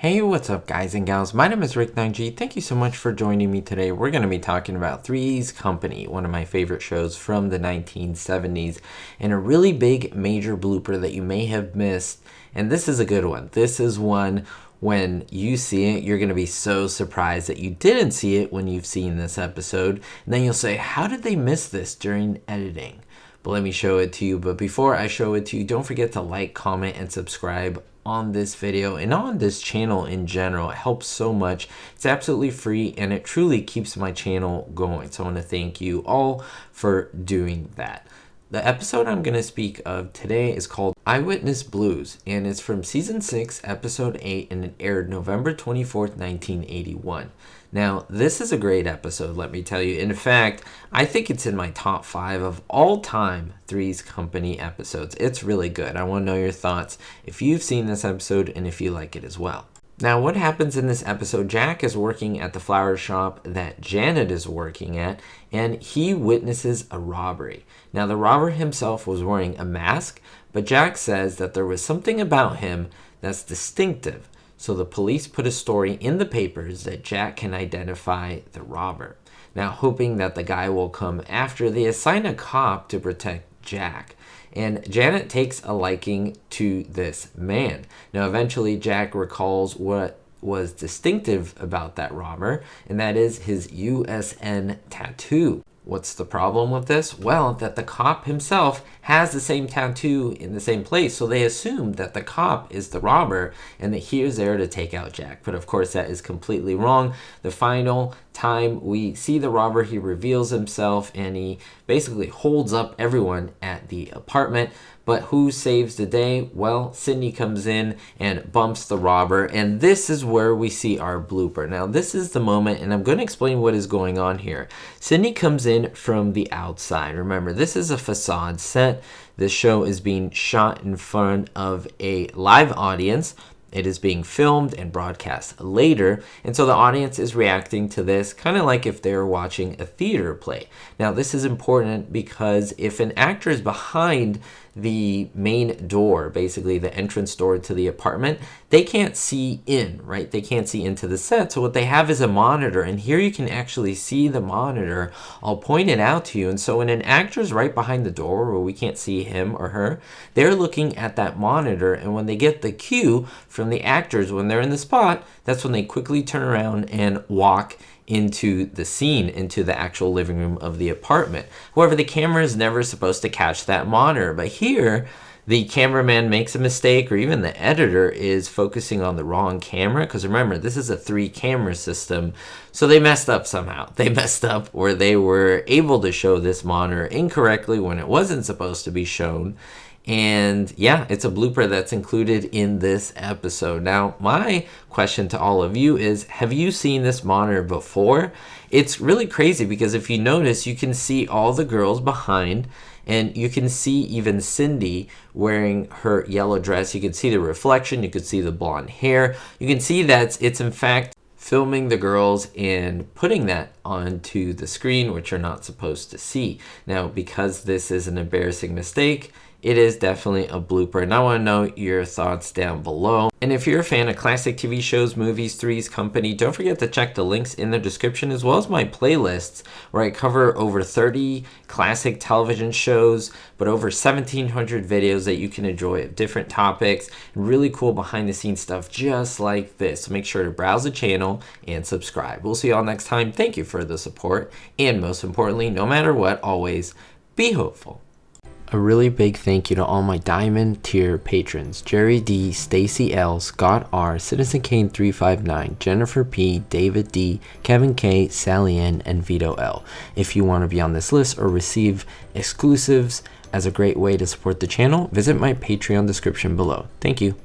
Hey, what's up guys and gals? My name is Rick 9G. Thank you so much for joining me today. We're going to be talking about Three's Company, one of my favorite shows from the 1970s, and a really big major blooper that you may have missed. And this is a good one. This is one when you see it, you're going to be so surprised that you didn't see it when you've seen this episode. And then you'll say, how did they miss this during editing? But let me show it to you. But before I show it to you, don't forget to like, comment, and subscribe on this video and on this channel in general. It helps so much. It's absolutely free and it truly keeps my channel going. So I want to thank you all for doing that. The episode I'm going to speak of today is called Eyewitness Blues, and it's from season 6, episode 8, and it aired November 24th, 1981. Now, this is a great episode, let me tell you. In fact, I think it's in my top 5 of all time Three's Company episodes. It's really good. I want to know your thoughts if you've seen this episode and if you like it as well. Now, what happens in this episode, Jack is working at the flower shop that Janet is working at, and he witnesses a robbery. Now, the robber himself was wearing a mask, but Jack says that there was something about him that's distinctive. So the police put a story in the papers that Jack can identify the robber. Now, hoping that the guy will come after, they assign a cop to protect Jack. And Janet takes a liking to this man. Now, eventually, Jack recalls what was distinctive about that robber, and that is his USN tattoo. What's the problem with this? Well, that the cop himself has the same tattoo in the same place, so they assume that the cop is the robber and that he is there to take out Jack. But of course, that is completely wrong. The final time we see the robber, he reveals himself and he basically holds up everyone at the apartment. But who saves the day? Well, Sydney comes in and bumps the robber, and this is where we see our blooper. Now, this is the moment, and I'm going to explain what is going on here. Sydney comes in from the outside. Remember, this is a facade set. This show is being shot in front of a live audience. It is being filmed and broadcast later, and so the audience is reacting to this kind of like if they were watching a theater play. Now, this is important because if an actor is behind the main door, basically the entrance door to the apartment, they can't see in, right? They can't see into the set. So what they have is a monitor, and here you can actually see the monitor. I'll point it out to you. And so when an actor is right behind the door where we can't see him or her, they're looking at that monitor, and when they get the cue from the actors when they're in the spot, that's when they quickly turn around and walk into the scene, into the actual living room of the apartment. However, the camera is never supposed to catch that monitor, but here the cameraman makes a mistake, or even the editor is focusing on the wrong camera, because remember, this is a 3-camera system, so they messed up somehow. They messed up where they were able to show this monitor incorrectly when it wasn't supposed to be shown. And yeah, it's a blooper that's included in this episode. Now, my question to all of you is, have you seen this monitor before? It's really crazy because if you notice, you can see all the girls behind, and you can see even Cindy wearing her yellow dress. You can see the reflection. You can see the blonde hair. You can see that it's in fact filming the girls and putting that onto the screen, which you're not supposed to see. Now, because this is an embarrassing mistake, it is definitely a blooper, and I want to know your thoughts down below. And if you're a fan of classic TV shows, movies, Three's Company, don't forget to check the links in the description, as well as my playlists, where I cover over 30 classic television shows, but over 1,700 videos that you can enjoy of different topics, and really cool behind the scenes stuff just like this. So make sure to browse the channel and subscribe. We'll see you all next time. Thank you for the support, and most importantly, no matter what, always be hopeful. A really big thank you to all my Diamond tier patrons: Jerry D, Stacy L, Scott R, Citizen Kane 359, Jennifer P, David D, Kevin K, Sally N, and Vito L. If you want to be on this list or receive exclusives as a great way to support the channel, visit my Patreon description below. Thank you.